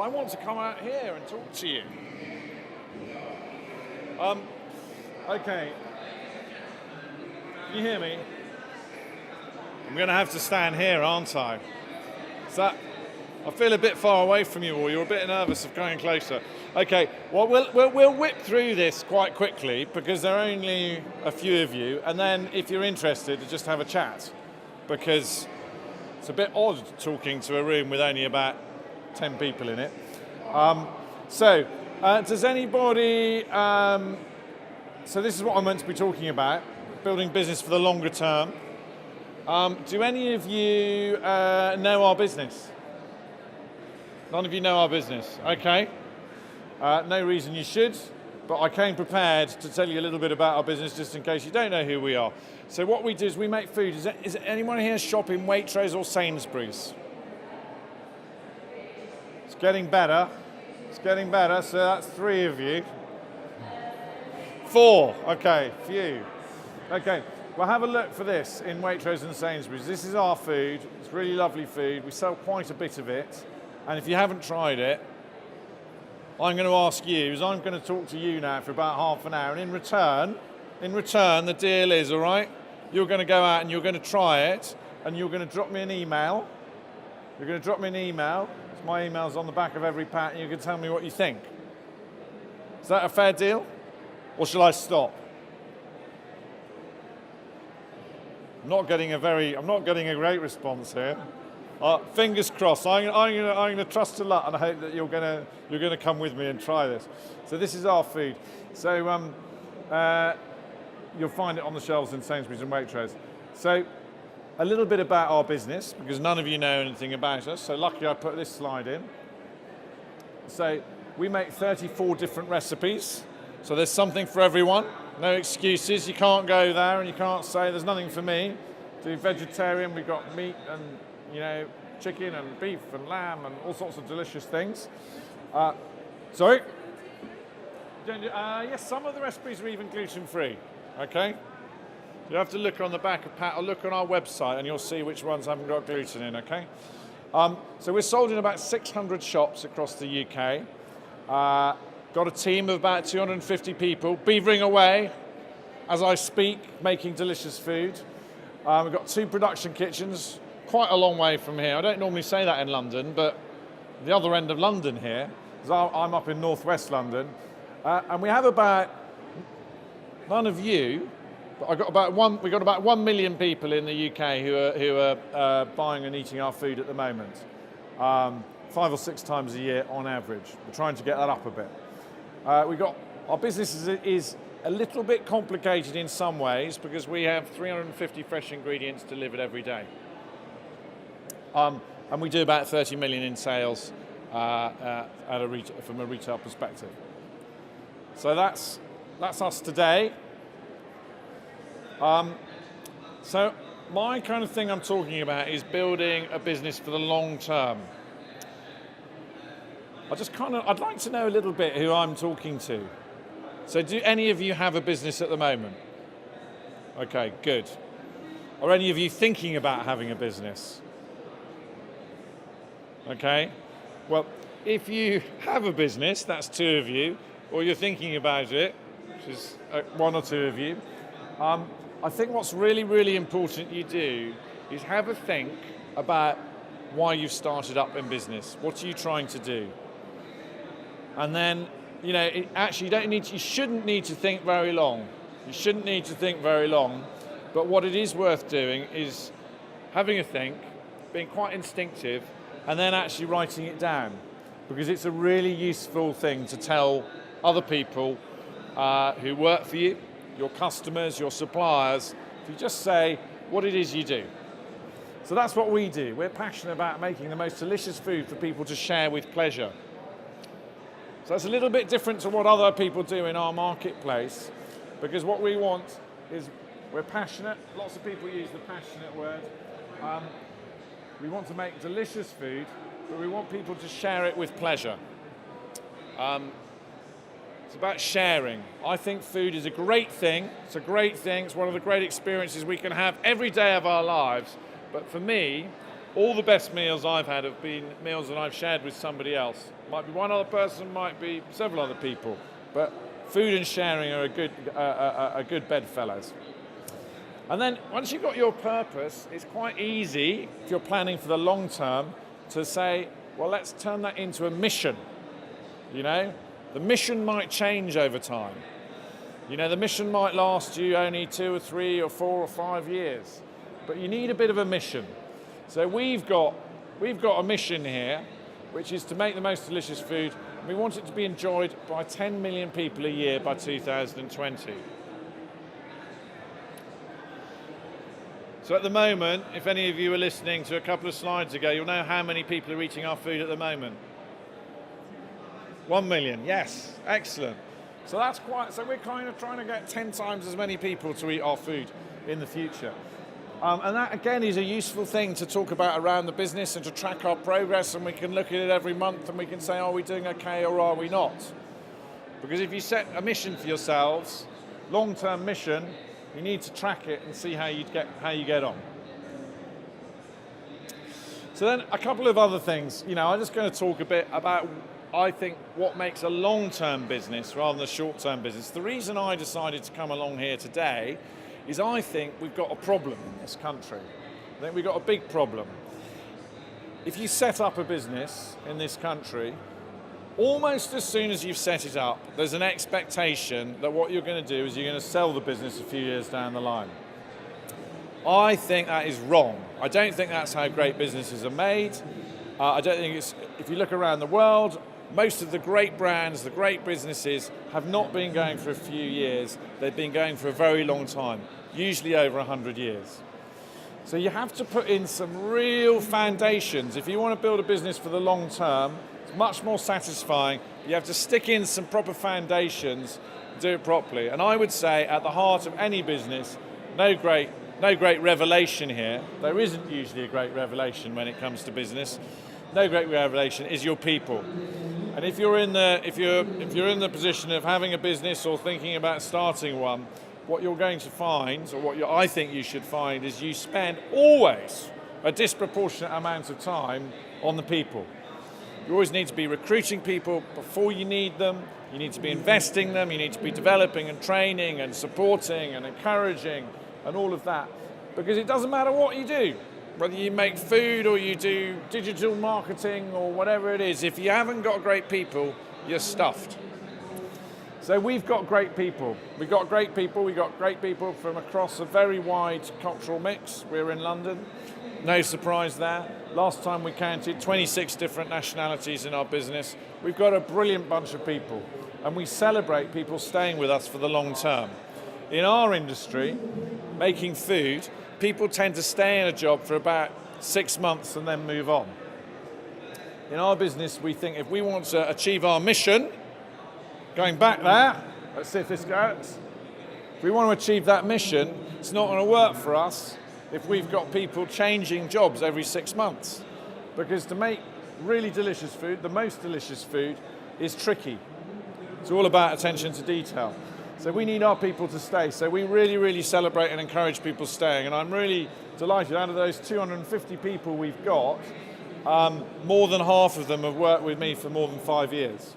I want to come out here and talk to you. Okay. Can you hear me? I'm going to have to stand here, aren't I? I feel a bit far away from you all. You're a bit nervous of going closer. Okay, well, we'll whip through this quite quickly because there are only a few of you. And then if you're interested, just have a chat. Because it's a bit odd talking to a room with only about 10 people in it. Does anybody... so this is what I'm meant to be talking about. Building business for the longer term. Do any of you know our business? None of you know our business, okay. No reason you should, but I came prepared to tell you a little bit about our business just in case you don't know who we are. So what we do is we make food. Is anyone here shop in Waitrose or Sainsbury's? It's getting better. It's getting better, so that's 3 of you. 4, okay, few. Okay, well have a look for this in Waitrose and Sainsbury's. This is our food. It's really lovely food. We sell quite a bit of it. And if you haven't tried it, I'm going to ask you, I'm going to talk to you now for about half an hour. And in return, the deal is, all right, you're going to go out and you're going to try it, and you're going to drop me an email. You're going to drop me an email. My email's on the back of every pack, and you can tell me what you think. Is that a fair deal? Or shall I stop? I'm not getting a great response here. Fingers crossed. I'm going to trust to luck, and I hope that you're going to come with me and try this. So this is our food. So you'll find it on the shelves in Sainsbury's and Waitrose. So a little bit about our business, because none of you know anything about us. So lucky I put this slide in. So we make 34 different recipes. So there's something for everyone. No excuses. You can't go there and you can't say there's nothing for me. Do vegetarian. We've got meat and chicken and beef and lamb and all sorts of delicious things. Sorry? Yes, some of the recipes are even gluten-free, okay? You have to look on the back of Pat or look on our website and you'll see which ones haven't got gluten in, okay? So we're sold in about 600 shops across the UK. Got a team of about 250 people, beavering away as I speak, making delicious food. We've got 2 production kitchens, quite a long way from here. I don't normally say that in London, but the other end of London here, because I'm up in northwest London, and we have about, none of you, but we got about 1 million people in the UK who are buying and eating our food at the moment, 5 or 6 times a year on average. We're trying to get that up a bit. Our business is a little bit complicated in some ways because we have 350 fresh ingredients delivered every day. And we do about 30 million in sales from a retail perspective. So that's us today. So my kind of thing I'm talking about is building a business for the long term. I'd like to know a little bit who I'm talking to. So do any of you have a business at the moment? Okay, good. Are any of you thinking about having a business? Okay. Well, if you have a business, that's 2 of you, or you're thinking about it, which is 1 or 2 of you. I think what's really, really important you do is have a think about why you've started up in business. What are you trying to do? And then, you shouldn't need to think very long. You shouldn't need to think very long. But what it is worth doing is having a think, being quite instinctive, and then actually writing it down. Because it's a really useful thing to tell other people who work for you, your customers, your suppliers, if you just say what it is you do. So that's what we do. We're passionate about making the most delicious food for people to share with pleasure. So it's a little bit different to what other people do in our marketplace, because what we want is, we're passionate. Lots of people use the passionate word. We want to make delicious food, but we want people to share it with pleasure. It's about sharing. I think food is a great thing. It's a great thing. It's one of the great experiences we can have every day of our lives. But for me, all the best meals I've had have been meals that I've shared with somebody else. Might be one other person, might be several other people, but food and sharing are a good bedfellows. And then once you've got your purpose, it's quite easy, if you're planning for the long term, to say, well, let's turn that into a mission. You know, the mission might change over time. You know, the mission might last you only 2 or 3 or 4 or 5 years, but you need a bit of a mission. So we've got a mission here, which is to make the most delicious food. And we want it to be enjoyed by 10 million people a year by 2020. So at the moment, if any of you were listening to a couple of slides ago, you'll know how many people are eating our food at the moment. 1 million, yes, excellent. So so we're kind of trying to get 10 times as many people to eat our food in the future. And that again is a useful thing to talk about around the business and to track our progress, and we can look at it every month and we can say, are we doing okay or are we not? Because if you set a mission for yourselves, long-term mission, you need to track it and see how you get on. So then a couple of other things. You know, I'm just going to talk a bit about, I think, what makes a long-term business rather than a short-term business. The reason I decided to come along here today is I think we've got a problem in this country. I think we've got a big problem. If you set up a business in this country, almost as soon as you've set it up, there's an expectation that what you're going to do is you're going to sell the business a few years down the line. I think that is wrong. I don't think that's how great businesses are made. I don't think if you look around the world, most of the great brands, the great businesses have not been going for a few years. They've been going for a very long time, usually over 100 years. So you have to put in some real foundations. If you want to build a business for the long term, it's much more satisfying. You have to stick in some proper foundations, do it properly. And I would say at the heart of any business, no great revelation here. There isn't usually a great revelation when it comes to business. No great revelation is your people. And if you're in the position of having a business or thinking about starting one, what you're going to find, or I think you should find, is you spend always a disproportionate amount of time on the people. You always need to be recruiting people before you need them. You need to be investing them. You need to be developing and training and supporting and encouraging and all of that. Because it doesn't matter what you do, whether you make food or you do digital marketing or whatever it is, if you haven't got great people, you're stuffed. So we've got great people. We've got great people from across a very wide cultural mix. We're in London, no surprise there. Last time we counted 26 different nationalities in our business. We've got a brilliant bunch of people, and we celebrate people staying with us for the long term. In our industry, making food, people tend to stay in a job for about 6 months and then move on. In our business, we think if we want to achieve our mission, going back there, let's see if this goes. If we want to achieve that mission, it's not going to work for us if we've got people changing jobs every 6 months. Because to make really delicious food, the most delicious food, is tricky. It's all about attention to detail. So we need our people to stay. So we really, really celebrate and encourage people staying. And I'm really delighted, out of those 250 people we've got, more than half of them have worked with me for more than 5 years.